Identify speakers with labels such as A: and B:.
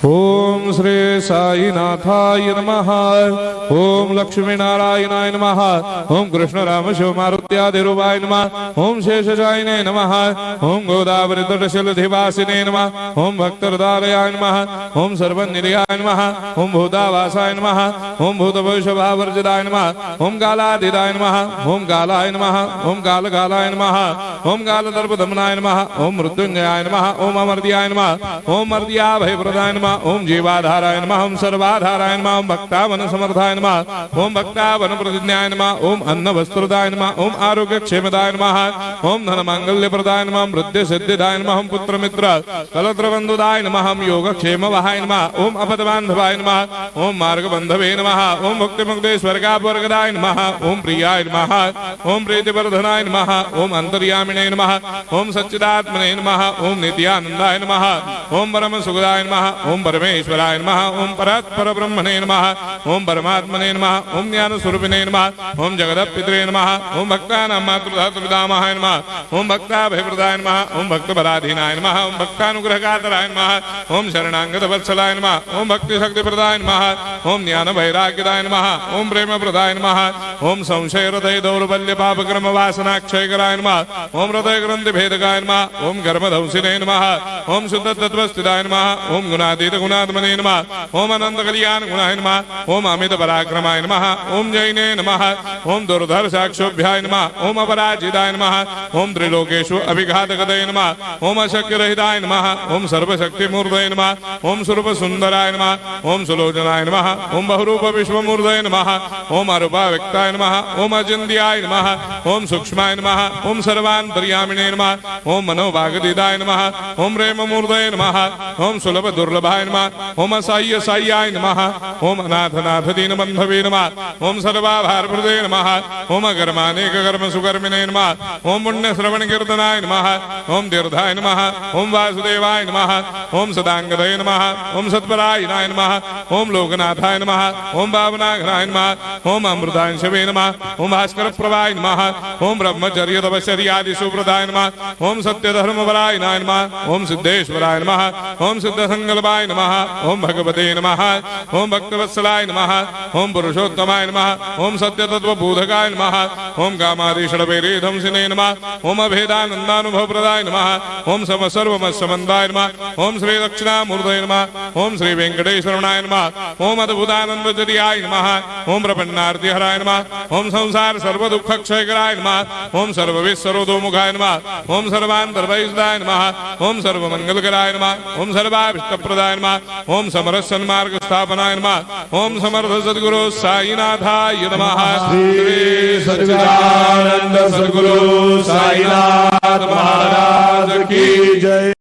A: ओम श्री साईनाथाय नमः। ओम लक्ष्मी नारायणाय नमः। ओम कृष्ण राम शिव मारुत्यादिरूपाय नमः। ओम शेषशायिने नमः। ओम गोदावरी तटशिलधिवासिने नमः। ओम भक्तहृदयाय नमः। ओम सर्वनिलयाय नमः। ओम भूतावासाय नमः। ओम भूतभविष्यभावर्जिताय नमः। ओम कालातीताय नमः। ओम कालाय नमः। ओम कालकालाय नमः। ओम कालदर्पदमनाय नमः। ओम मृत्युंजयाय नमः। ओम अमर्त्याय नमः। ओम मर्त्याभयप्रदाय नमः। ओम जीवाधाराय नमः। ओम सर्वाधाराय नमः। ओम भक्तावन समर्थाय नमः। ओम भक्तावन प्रतिज्ञाय नमः। ओम अन्न वस्त्रदाय नमः। ओम आरोग्य क्षेमदाय नमः। ओम धन मांगल्य प्रदाय नमः। वृद्धि सिद्धिदाय नमः। ओम पुत्र मित्र कलत्र बंधुदाय नमः। ओम योग क्षेम वहाय नमः। ओम अपदबांधवाय नमः। ओम मार्ग बंधवे नमः। ओम मुक्ति मुक्ति स्वर्गापवर्गदाय नमः। ओम प्रियाय नमः। ओम प्रीतिवर्धनाय नमः। ओम अंतर्यामिने नमः। ओम सच्चिदात्मने नमः। ओम नित्यानंदाय नमः। ओम परम सुखदाय नमः। ओम परमेश्वराय नमः। ओम परात्पर ब्रह्मणे नमः। ओम परमात्मने नमः। ओम ज्ञान स्वरूपिणे नमः। ओम जगदपितरे नमः। ओम भक्तानां मातृधातृपितामहाय नमः। ओम भक्ताभयप्रदाय नमः। ओम भक्तपराधीनाय नमः। ओम भक्तानुग्रहकातराय नमः। ओम शरणागतवत्सलाय नमः। ओम भक्तिशक्तिप्रदाय नमः। ओम ज्ञान वैराग्यदाय नमः। ओम प्रेमप्रदाय नमः। ओम संशय हृदय दौर्बल्य पापक्रम वासना क्षयकराय नमः। ओम हृदय ग्रंथि भेदकाय नमः। ओम कर्मधंसिने नमः। ओम शुद्ध तत्वस्थिताय नमः। ओम गुणातीत गुणात्मने नमः। ओम अनंत कल्याण गुणाय नमः। ओम अमित पराक्रमाय नमः। ओम जैने नमः। ओम दुर्धर साक्षोभ्याय नमः। ओम अपराजिताय नमः। ओम त्रिलोकेषु अभिघातगतये नमः। ओम अशक्य रहिताय नमः। ओम सर्वशक्तिमूर्तये नमः। ओम स्वरूप सुंदराय नमः। ओम सुलोचनाय नमः। ओम बहुरूप विश्वमूर्तये नमः। ओम अरूपाव्यक्ताय नमः। ओम अचिन्त्याय नमः। ओम सूक्ष्माय नमः। ओम सर्वान्तर्यामिने नमः। ओम मनोभागतीताय नमः। ओम प्रेममूर्तये नमः। ओम सुलभ दुर्लभाय नमः। ओम असाह्य साह्याय नमः। ओम अनाथनाथ दीनबन्धवे नमः। ओम सर्वाभारप्रदे नमः। ओम अकर्मानेक कर्म सुकर्मिणे नमः। ओम पुण्य श्रवण कीर्तनाय नमः। ओम तीर्थाय नमः। ओम वासुदेवाय नमः। ओम सदांगदये नमः। ओम सत्परायणाय नमः। ओम लोकनाथाय नमः। ओम भावनाघनाय नमः। ओम अमृतांशवे नमः। ओम भास्कर प्रभाय नमः। ओम ब्रह्मचर्य तपश्चर्यादि सुप्रदाय नमः। ओम सत्यधर्मपरायणाय नमः। ओम सिद्धेश्वराय नमः। ओम सिद्ध संकल्पाय नमः। ओम भगवते नमः। ओम भक्तवत्सलाय नमः। ओम पुरुषोत्तमाय नमः। ओम सत्यतत्वबोधकाय नमः। ओम कामादिषडवैरेधंसिने नमः। ओम अभेदानन्दानुभवप्रदाय नमः। ओम सर्वमस्समन्दाय नमः। ओम श्री दक्षिणामूर्तये नमः। ओम श्री वेंकटेश्वरनाय नमः। ओम अद्भुतानन्दचर्याय नमः। ओम प्रपन्नार्तिहराय नमः। ओम संसार सर्वदुःखक्षयकराय नमः। ओम सर्वविश्वरोधोमुखाय नमः। ओम सर्वान्तर्बहिष्ठाय नमः। ओम सर्वमङ्गलकराय नमः। ओम सर्वाभीष्टप्रदाय नमः। ओम समरसन्मार्ग स्थापनाय नमः। ओम समर्थ सद्गुरु साईनाथाय नमः।
B: श्री सच्चिदानंद सद्गुरु साईनाथ महाराज की जय।